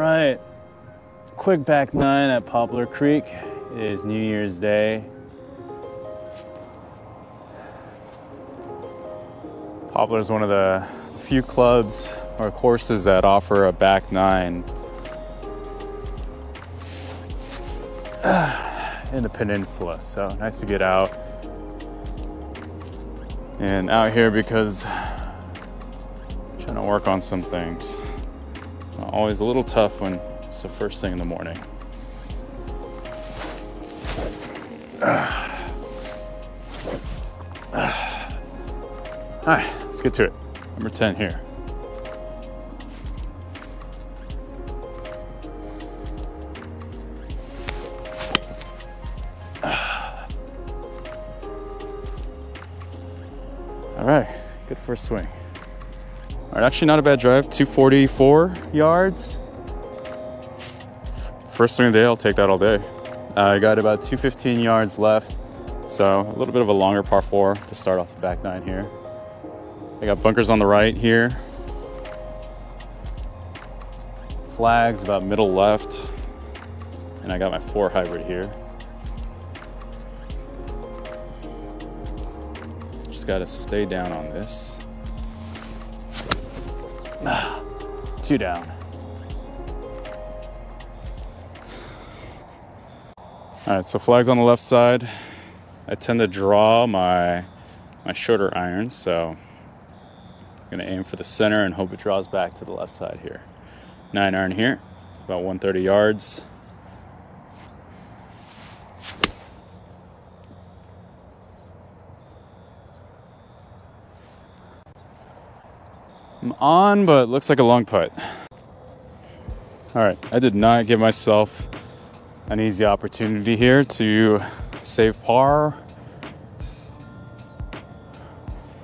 right, quick back nine at Poplar Creek. It is New Year's Day. Poplar is one of the few clubs or courses that offer a back nine in the peninsula, so nice to get out and out here because I'm trying to work on some things. Always a little tough when it's the first thing in the morning. All right, let's get to it. Number 10 here. All right, good first swing. All right, actually not a bad drive, 244 yards. First swing of the day, I'll take that all day. I got about 215 yards left, so a little bit of a longer par 4 to start off the back nine here. I got bunkers on the right here. Flags about middle left, and I got my 4 hybrid here. Just got to stay down on this. 2 down. All right, so flags on the left side. I tend to draw my shorter irons, so I'm gonna aim for the center and hope it draws back to the left side here. 9 iron here, about 130 yards. I'm on, but looks like a long putt. All right, I did not give myself an easy opportunity here to save par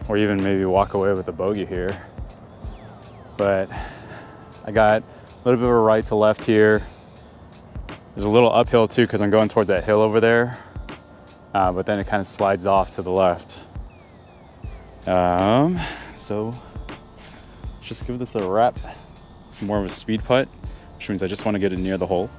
or even maybe walk away with a bogey here. But I got a little bit of a right to left here. There's a little uphill too because I'm going towards that hill over there. But then it kind of slides off to the left. So just give this a wrap. It's more of a speed putt, which means I just want to get it near the hole.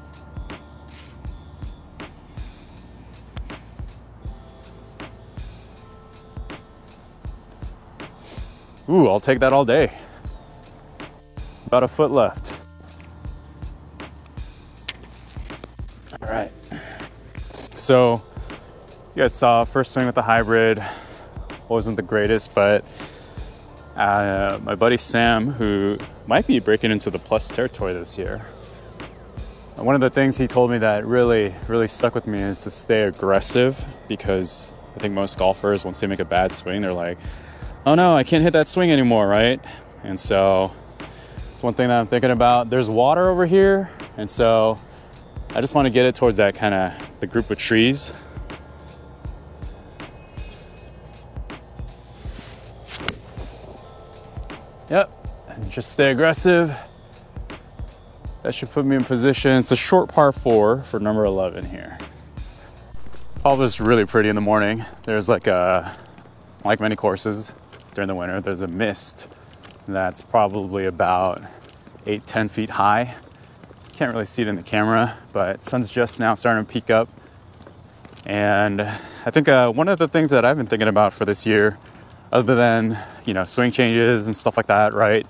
Ooh, I'll take that all day. About a foot left. All right. So you guys saw first swing with the hybrid. Wasn't the greatest, but my buddy Sam, who might be breaking into the plus territory this year, one of the things he told me that really stuck with me is to stay aggressive, because I think most golfers, once they make a bad swing, they're like, oh no, I can't hit that swing anymore, right? And so it's one thing that I'm thinking about. There's water over here, and so I just want to get it towards that kind of the group of trees. Yep, and just stay aggressive. That should put me in position. It's a short par 4 for number 11 here. All this really pretty in the morning. There's like many courses during the winter, there's a mist that's probably about 8-10 feet high. Can't really see it in the camera, but sun's just now starting to peak up. And I think one of the things that I've been thinking about for this year, other than, you know, swing changes and stuff like that, right,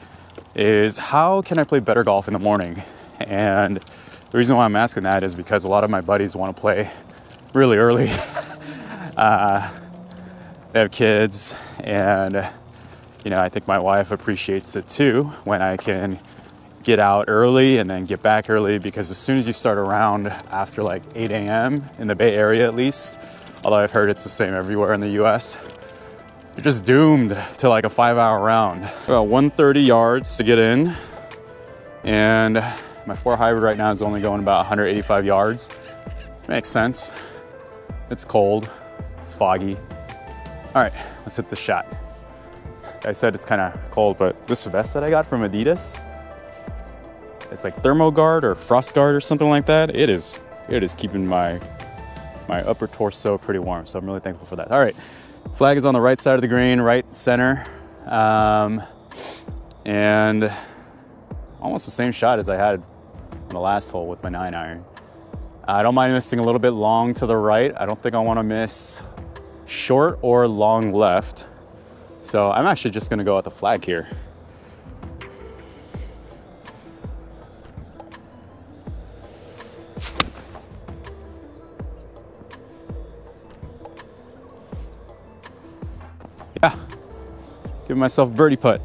is how can I play better golf in the morning? And the reason why I'm asking that is because a lot of my buddies want to play really early. They have kids, and you know, I think my wife appreciates it too when I can get out early and then get back early, because as soon as you start around after like 8 a.m. in the Bay Area at least, although I've heard it's the same everywhere in the US, you're just doomed to like a 5-hour round. About 130 yards to get in, and my 4 hybrid right now is only going about 185 yards. Makes sense. It's cold, it's foggy. All right, let's hit the shot. I said it's kind of cold, but this vest that I got from Adidas, it's like ThermoGuard or Frost Guard or something like that. It is keeping my upper torso pretty warm, so I'm really thankful for that. All right, flag is on the right side of the green, right center, and almost the same shot as I had on the last hole with my 9-iron. I don't mind missing a little bit long to the right. I don't think I want to miss short or long left. So I'm actually just going to go at the flag here. Yeah, give myself a birdie putt.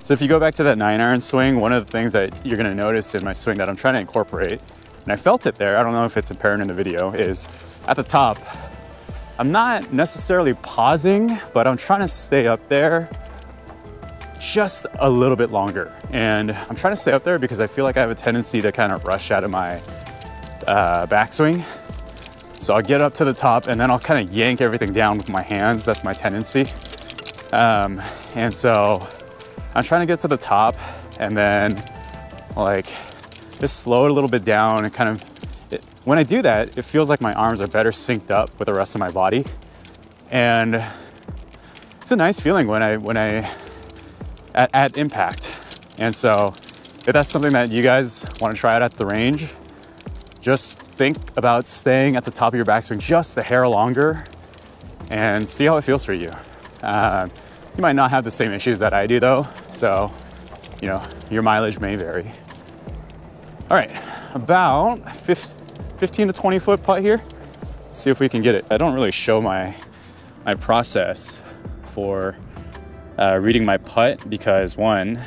So if you go back to that 9-iron swing, one of the things that you're gonna notice in my swing that I'm trying to incorporate, and I felt it there, I don't know if it's apparent in the video, is at the top, I'm not necessarily pausing, but I'm trying to stay up there just a little bit longer. And I'm trying to stay up there because I feel like I have a tendency to kind of rush out of my backswing. So I'll get up to the top and then I'll kind of yank everything down with my hands. That's my tendency. And so I'm trying to get to the top and then like just slow it a little bit down and kind of, when I do that, it feels like my arms are better synced up with the rest of my body. And it's a nice feeling when I at impact. And so if that's something that you guys want to try out at the range, just think about staying at the top of your backswing just a hair longer and see how it feels for you. You might not have the same issues that I do though, so you know, your mileage may vary. All right, about 15 to 20 foot putt here. Let's see if we can get it. I don't really show my process for reading my putt because one,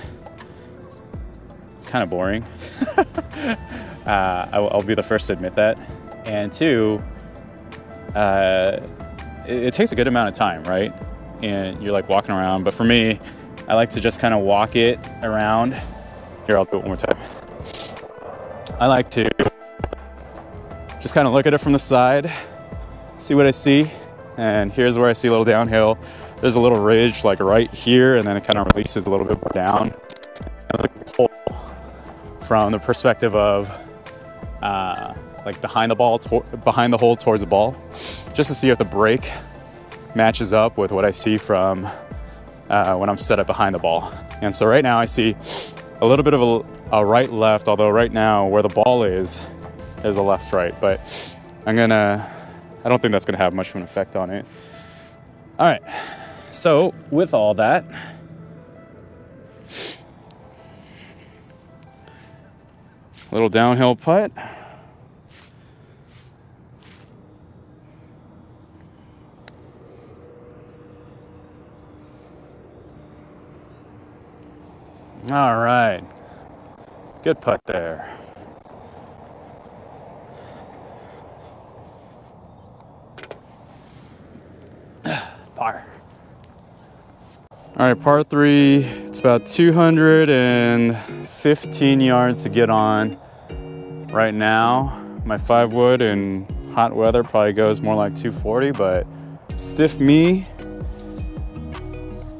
it's kind of boring. I'll be the first to admit that. And two, it takes a good amount of time, right? And you're like walking around. But for me, I like to just kind of walk it around. Here, I'll do it one more time. I like to just kind of look at it from the side, see what I see. And here's where I see a little downhill. There's a little ridge like right here, and then it kind of releases a little bit more down. And look at the hole from the perspective of like behind the hole towards the ball, just to see if the break matches up with what I see from when I'm set up behind the ball. And so right now I see a little bit of a right left, although right now where the ball is, there's a left right, but I don't think that's gonna have much of an effect on it. All right, so with all that, little downhill putt. All right, good putt there. Par. All right, par 3, it's about 215 yards to get on right now. My 5-wood in hot weather probably goes more like 240, but stiff me,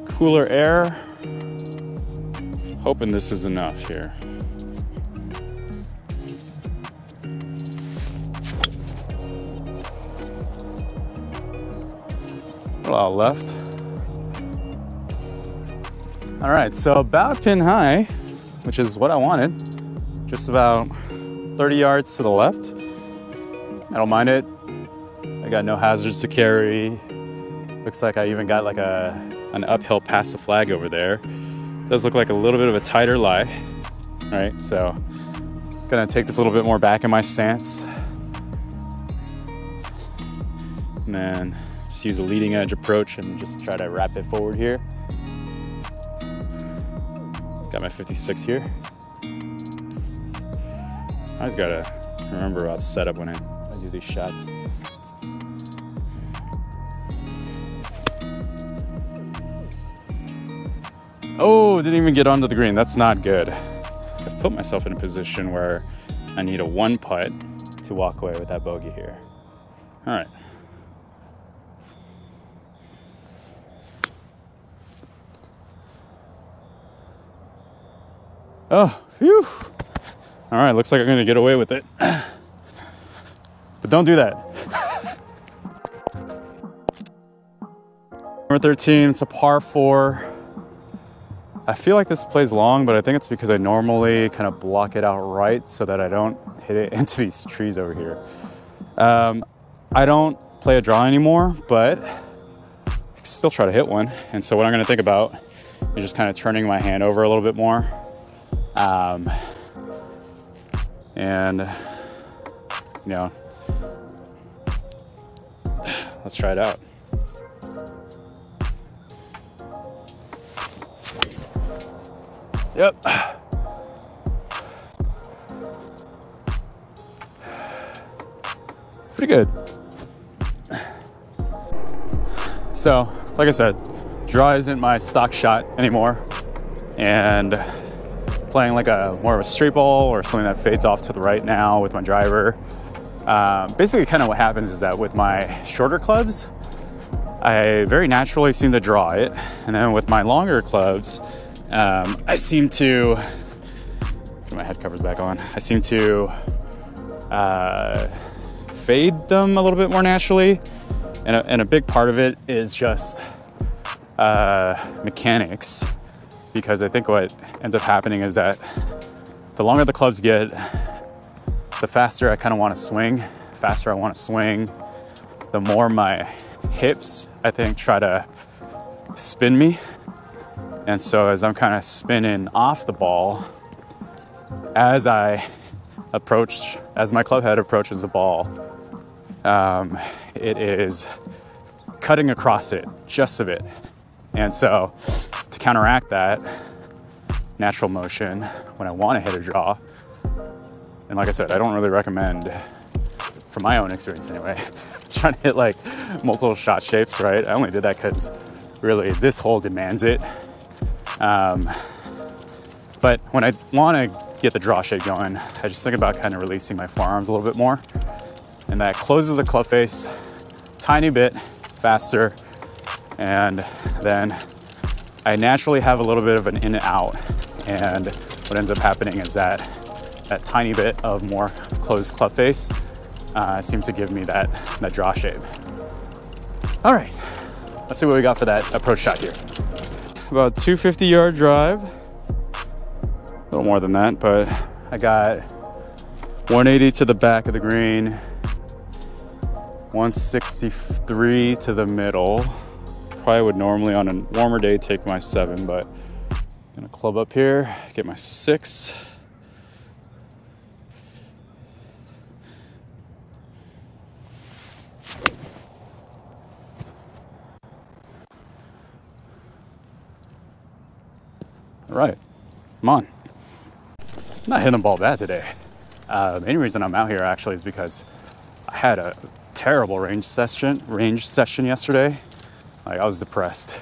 cooler air, hoping this is enough here. A lot left. All right, so about pin high, which is what I wanted, just about 30 yards to the left. I don't mind it. I got no hazards to carry. Looks like I even got like an uphill past the flag over there. Does look like a little bit of a tighter lie, right? So gonna take this a little bit more back in my stance. And then just use a leading edge approach and just try to wrap it forward here. Got my 56 here. I just gotta remember about setup when I do these shots. Oh, didn't even get onto the green. That's not good. I've put myself in a position where I need a 1 putt to walk away with that bogey here. All right. Oh, phew. All right, looks like I'm gonna get away with it. But don't do that. Number 13, it's a par 4. I feel like this plays long, but I think it's because I normally kind of block it out right so that I don't hit it into these trees over here. I don't play a draw anymore, but I can still try to hit one. And so what I'm gonna think about is just kind of turning my hand over a little bit more. And, you know, let's try it out. Yep. Pretty good. So, like I said, draw isn't my stock shot anymore. And playing like more of a straight ball or something that fades off to the right now with my driver. Basically kind of what happens is that with my shorter clubs, I very naturally seem to draw it. And then with my longer clubs, I seem to, get my head covers back on, I seem to fade them a little bit more naturally. And a big part of it is just mechanics, because I think what ends up happening is that the longer the clubs get, the faster I kind of want to swing. Faster I want to swing, the more my hips, I think, try to spin me. And so as I'm kind of spinning off the ball, as my club head approaches the ball, it is cutting across it just a bit. And so to counteract that natural motion when I want to hit a draw, and like I said, I don't really recommend, from my own experience anyway, trying to hit like multiple shot shapes, right? I only did that because really this hole demands it. But when I want to get the draw shape going, I just think about kind of releasing my forearms a little bit more. And that closes the club face tiny bit faster. And then I naturally have a little bit of an in and out. And what ends up happening is that tiny bit of more closed club face seems to give me that draw shape. All right, let's see what we got for that approach shot here. About 250-yard drive. A little more than that, but I got 180 to the back of the green, 163 to the middle. Probably would normally on a warmer day take my 7, but I'm gonna club up here, get my 6. All right, come on. I'm not hitting the ball bad today. The main reason I'm out here actually is because I had a terrible range session yesterday. Like, I was depressed.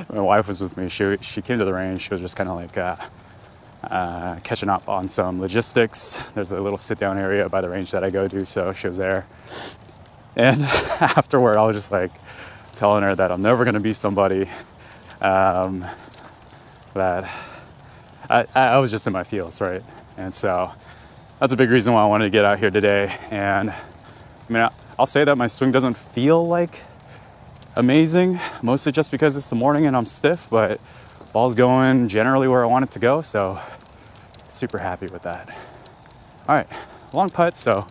My wife was with me. She came to the range. She was just kind of like catching up on some logistics. There's a little sit down area by the range that I go to, so she was there. And afterward, I was just like telling her that I'm never going to be somebody that I was just in my feels, right? And so that's a big reason why I wanted to get out here today. And I mean, I'll say that my swing doesn't feel like amazing, mostly just because it's the morning and I'm stiff, but ball's going generally where I want it to go, so super happy with that. All right, long putt, so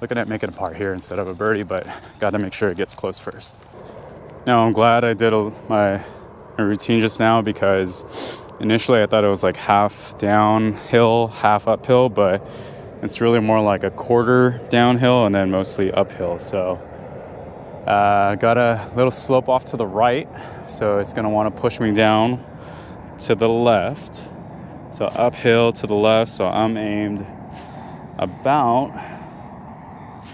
looking at making a par here instead of a birdie, but got to make sure it gets close first. Now, I'm glad I did my routine just now, because initially I thought it was like half downhill, half uphill, but it's really more like a quarter downhill and then mostly uphill. So got a little slope off to the right, so it's gonna want to push me down to the left. So uphill to the left, so I'm aimed about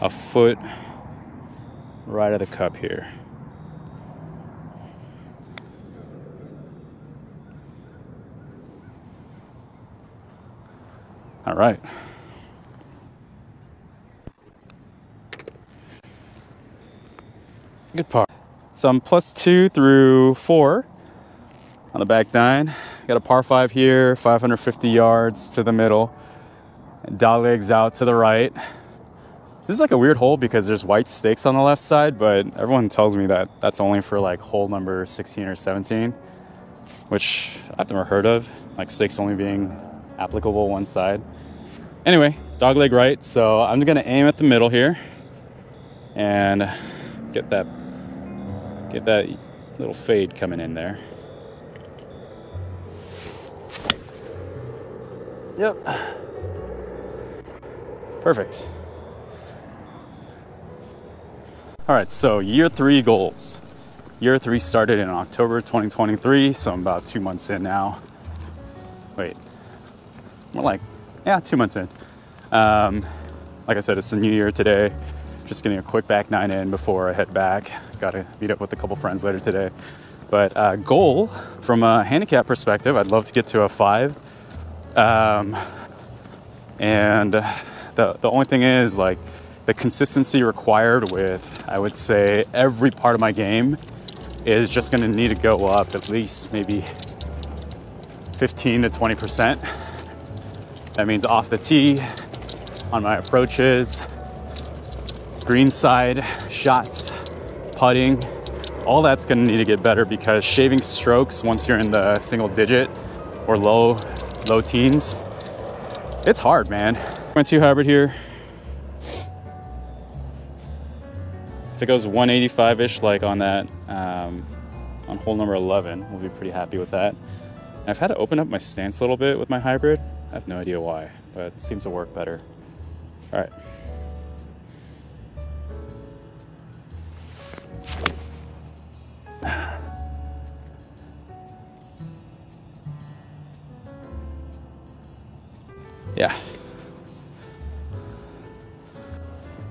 a foot right of the cup here. All right. Good par. So I'm +2 through 4 on the back 9. Got a par 5 here, 550 yards to the middle. And dog legs out to the right. This is like a weird hole because there's white stakes on the left side, but everyone tells me that that's only for like hole number 16 or 17. which I've never heard of, like sticks only being applicable one side. Anyway, dog leg right, so I'm gonna aim at the middle here and get that little fade coming in there. Yep. Perfect. All right, so year 3 goals. Year 3 started in October 2023, so I'm about 2 months in now. Wait, more like, yeah, 2 months in. Like I said, it's a new year today. Just getting a quick back 9 in before I head back. Gotta meet up with a couple friends later today. But goal, from a handicap perspective, I'd love to get to a 5. And the only thing is, like, the consistency required with, I would say, every part of my game is just gonna need to go up at least maybe 15 to 20%. That means off the tee, on my approaches, green side, shots, putting, all that's gonna need to get better, because shaving strokes once you're in the single digit or low teens, it's hard, man. Went 2 hybrid here. If it goes 185-ish like on that, on hole number 11, we'll be pretty happy with that. And I've had to open up my stance a little bit with my hybrid. I have no idea why, but it seems to work better. All right. Yeah.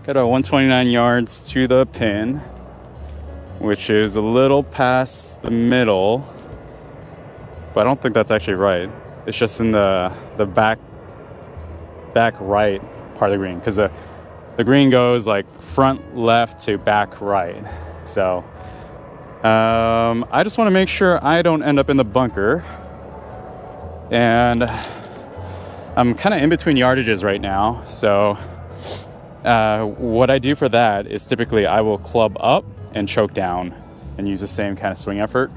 Got about 129 yards to the pin, which is a little past the middle, but I don't think that's actually right. It's just in the back right part of the green, because the green goes like front left to back right. So I just want to make sure I don't end up in the bunker, and I'm kind of in between yardages right now. So what I do for that is typically I will club up and choke down and use the same kind of swing effort.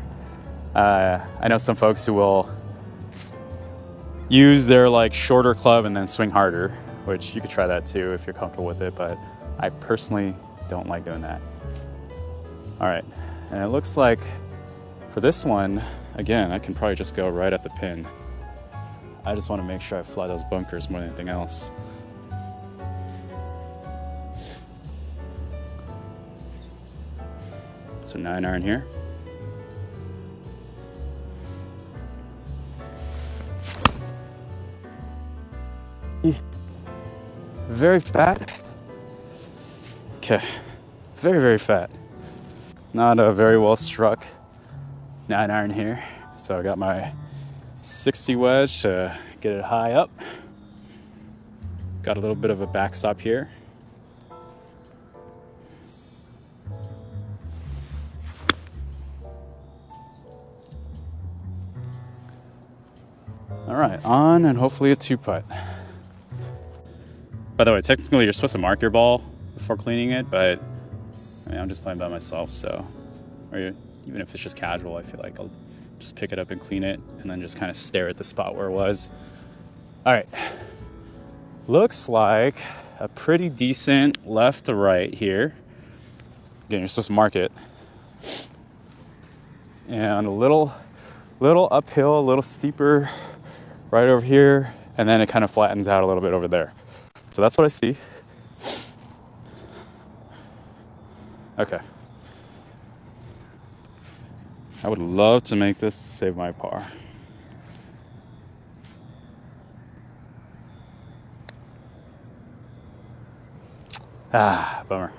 I know some folks who will use their like shorter club and then swing harder, which you could try that too if you're comfortable with it, but I personally don't like doing that. All right, and it looks like for this one, again, I can probably just go right at the pin. I just want to make sure I fly those bunkers more than anything else. So 9 iron here. Very fat. Okay, very, very fat. Not a very well struck 9 iron here. So I got my 60 wedge to get it high up. Got a little bit of a backstop here. All right, on and hopefully a 2-putt. By the way, technically you're supposed to mark your ball before cleaning it, but I mean, I'm just playing by myself, so, or even if it's just casual, I feel like I'll just pick it up and clean it and then just kind of stare at the spot where it was. All right, looks like a pretty decent left to right here. Again, you're supposed to mark it. And a little uphill, a little steeper right over here, and then it kind of flattens out a little bit over there. So that's what I see. Okay. I would love to make this to save my par. Ah, bummer.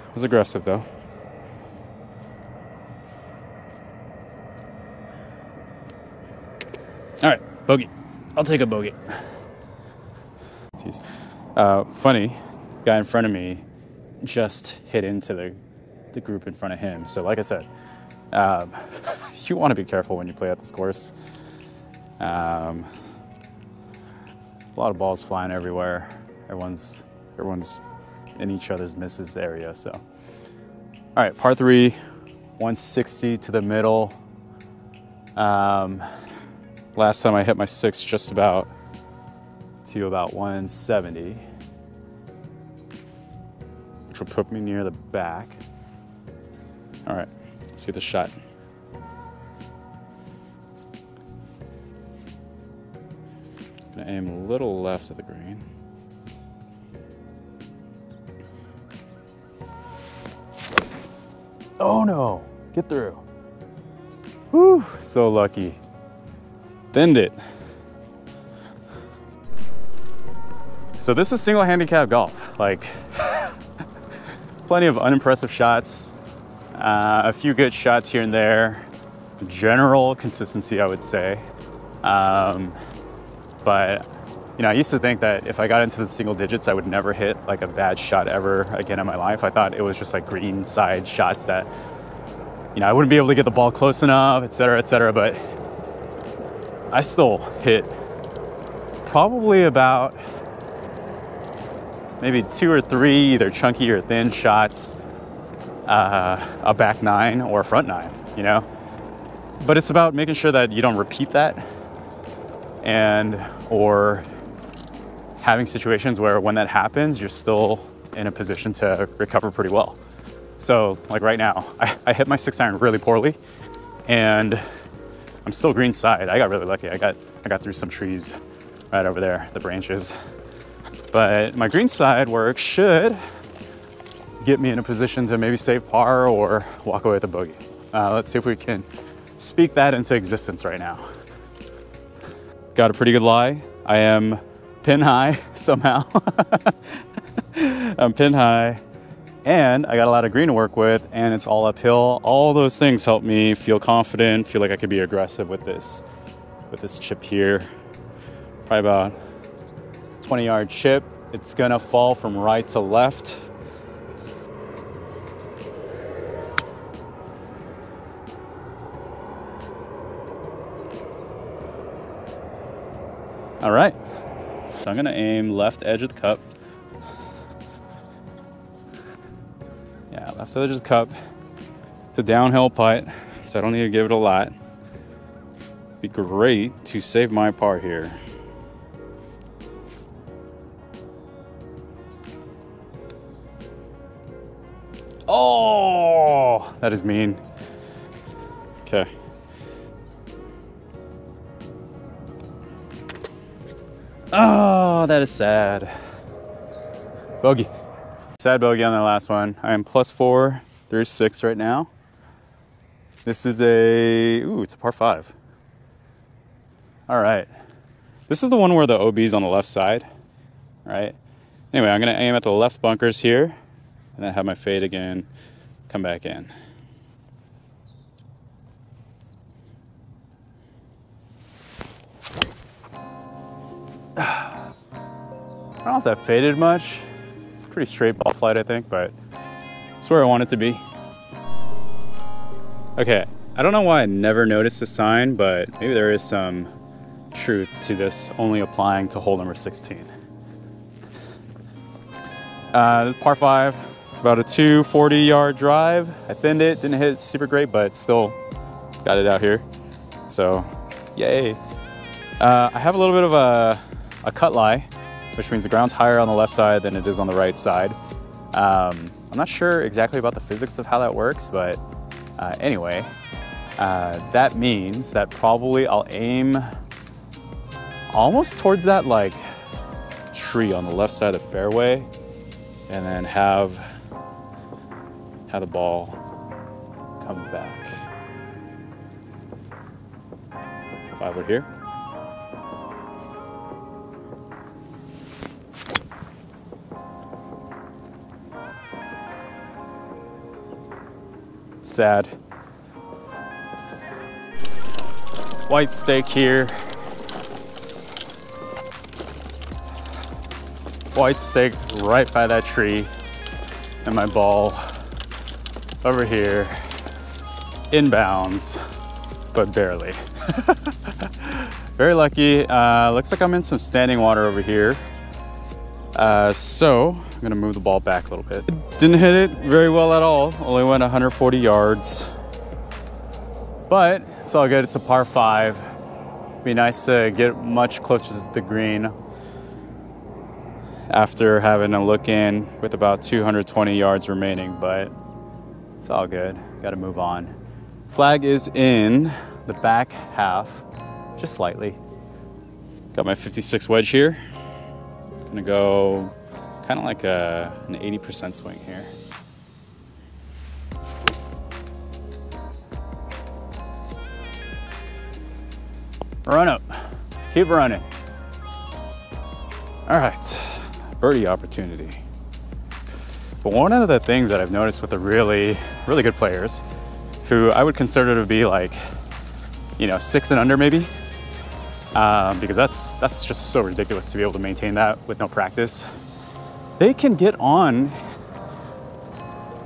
It was aggressive though. All right, bogey. I'll take a bogey. Funny, guy in front of me just hit into the group in front of him. So like I said, you want to be careful when you play at this course. A lot of balls flying everywhere. Everyone's in each other's misses area. So, all right, par 3, 160 to the middle. Last time I hit my 6 just about to about 170, which will put me near the back. All right, let's get the shot. Gonna aim a little left of the green. Oh no, get through. Whew, so lucky. Thinned it. So this is single handicap golf. Like, plenty of unimpressive shots, a few good shots here and there, general consistency, I would say. But you know, I used to think that if I got into the single digits, I would never hit like a bad shot ever again in my life. I thought it was just like green side shots that, you know, I wouldn't be able to get the ball close enough, et cetera, but I still hit probably about maybe 2 or 3 either chunky or thin shots, a back 9 or a front 9, you know? But it's about making sure that you don't repeat that, and or having situations where when that happens, you're still in a position to recover pretty well. So like right now, I hit my 6-iron really poorly, and I'm still green side. I got really lucky. I got through some trees right over there, the branches. But my green side work should get me in a position to maybe save par or walk away with a bogey. Let's see if we can speak that into existence right now. Got a pretty good lie. I am pin high somehow. I'm pin high, and I got a lot of green to work with, and it's all uphill. All those things help me feel confident, feel like I could be aggressive with this chip here. Probably about 20-yard chip. It's gonna fall from right to left. All right, so I'm gonna aim left edge of the cup. Yeah, left edge of the cup. It's a downhill putt, so I don't need to give it a lot. Be great to save my par here. Oh, that is mean. Okay. Oh, that is sad. Bogey. Sad bogey on the last one. I am +4 through 6 right now. This is it's a par 5. All right. This is the one where the OB's on the left side, right? Anyway, I'm gonna aim at the left bunkers here, and then have my fade again, come back in. I don't know if that faded much. Pretty straight ball flight, I think, but it's where I want it to be. Okay, I don't know why I never noticed the sign, but maybe there is some truth to this only applying to hole number 16. Par 5, about a 240-yard drive. I thinned it, didn't hit it super great, but still got it out here. So, yay. I have a little bit of a cut lie, which means the ground's higher on the left side than it is on the right side. I'm not sure exactly about the physics of how that works, but anyway, that means that probably I'll aim almost towards that like tree on the left side of the fairway, and then have the ball come back. 5 wood here. Sad. White stake here. White stake right by that tree. And my ball over here, inbounds, but barely. Very lucky. Looks like I'm in some standing water over here. So I'm gonna move the ball back a little bit. Didn't hit it very well at all. Only went 140 yards. But it's all good. It's a par 5. Be nice to get much closer to the green after having a look in with about 220 yards remaining, but it's all good. Got to move on. Flag is in the back half, just slightly. Got my 56 wedge here. Gonna go kind of like an 80% swing here. Run up, keep running. All right, birdie opportunity. But one of the things that I've noticed with the really good players, who I would consider to be like, 6 and under maybe, because that's just so ridiculous to be able to maintain that with no practice. They can get on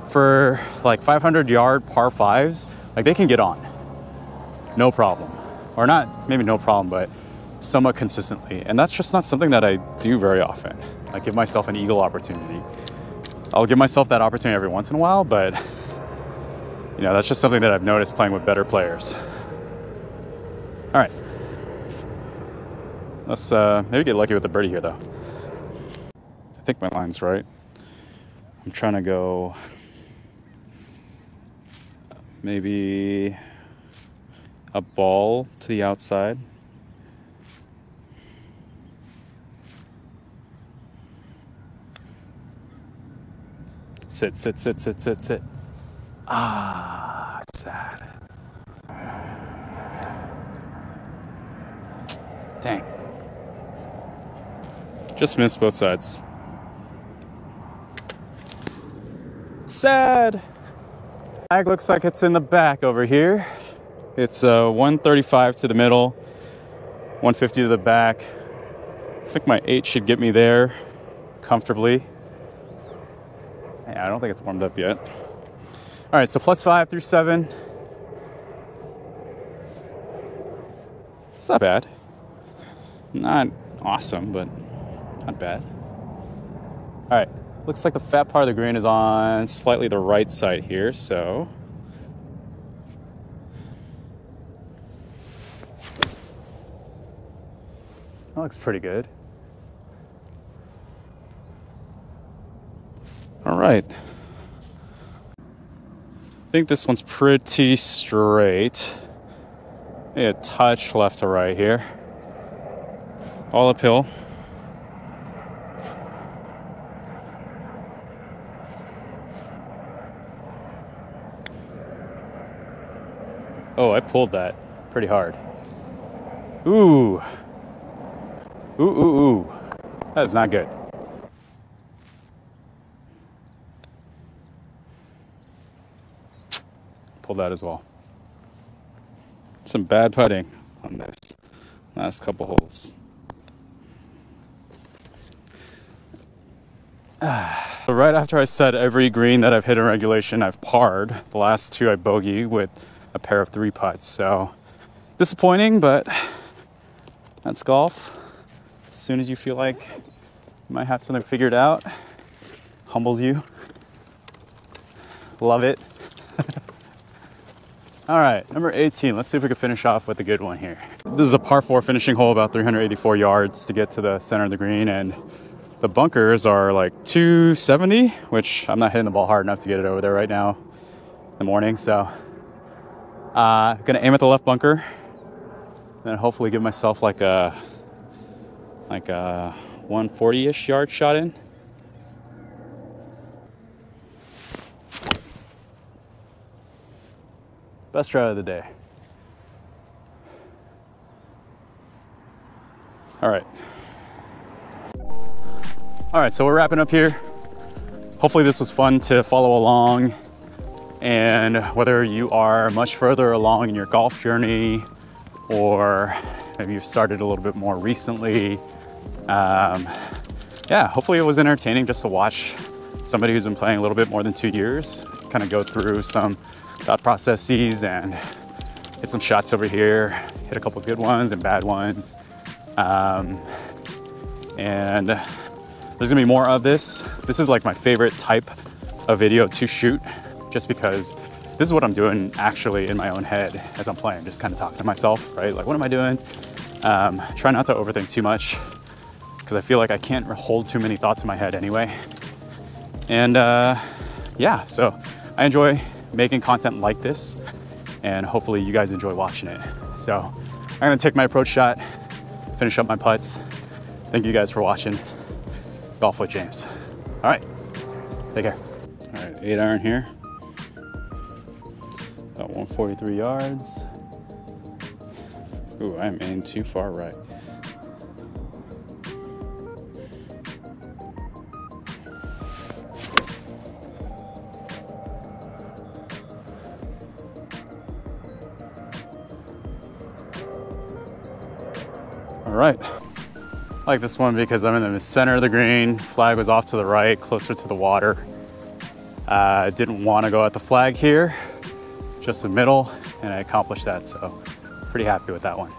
for like 500-yard par 5s. Like they can get on, no problem. Or not, maybe no problem, but somewhat consistently. And that's just not something that I do very often. I give myself an eagle opportunity. I'll give myself that opportunity every once in a while, but that's just something that I've noticed playing with better players. All right. Let's maybe get lucky with the birdie here though. I think my line's right. I'm trying to go maybe a ball to the outside. Sit. Ah, sad. Dang. Just missed both sides. Sad. Flag looks like it's in the back over here. It's 135 to the middle, 150 to the back. I think my 8 should get me there comfortably. Yeah, I don't think it's warmed up yet. All right, so +5 through 7. It's not bad. Not awesome, but not bad. All right, looks like the fat part of the green is on slightly the right side here, so that looks pretty good. All right. I think this one's pretty straight. Maybe a touch left to right here. All uphill. Oh, I pulled that pretty hard. Ooh. Ooh. That is not good. Pulled that as well. Some bad putting on this last couple holes. So right after I said every green that I've hit in regulation, I've parred. The last 2 I bogey with a pair of 3 putts. So disappointing, but that's golf. As soon as you feel like you might have something figured out, humbles you. Love it. All right, number 18. Let's see if we can finish off with a good one here. This is a par 4 finishing hole, about 384 yards to get to the center of the green, and the bunkers are like 270, which I'm not hitting the ball hard enough to get it over there right now in the morning. So gonna aim at the left bunker, and hopefully give myself like a 140-ish yard shot in. Best try of the day. All right, so we're wrapping up here. Hopefully this was fun to follow along, and whether you are much further along in your golf journey or maybe you've started a little bit more recently, yeah, hopefully it was entertaining just to watch somebody who's been playing a little bit more than 2 years kind of go through some thought processes and hit some shots over here, hit a couple good ones and bad ones. And there's gonna be more of this. This is like my favorite type of video to shoot, just because this is what I'm doing actually in my own head as I'm playing, just kind of talking to myself, right? Like, what am I doing? Try not to overthink too much, because I feel like I can't hold too many thoughts in my head anyway. And yeah, so I enjoy making content like this, and hopefully you guys enjoy watching it. So I'm gonna take my approach shot, finish up my putts. Thank you guys for watching. Golf with James. All right, take care. All right, 8-iron here. About 143 yards. Ooh, I'm in too far right. All right, I like this one because I'm in the center of the green. Flag was off to the right, closer to the water. Didn't want to go at the flag here, just the middle, and I accomplished that, so pretty happy with that one.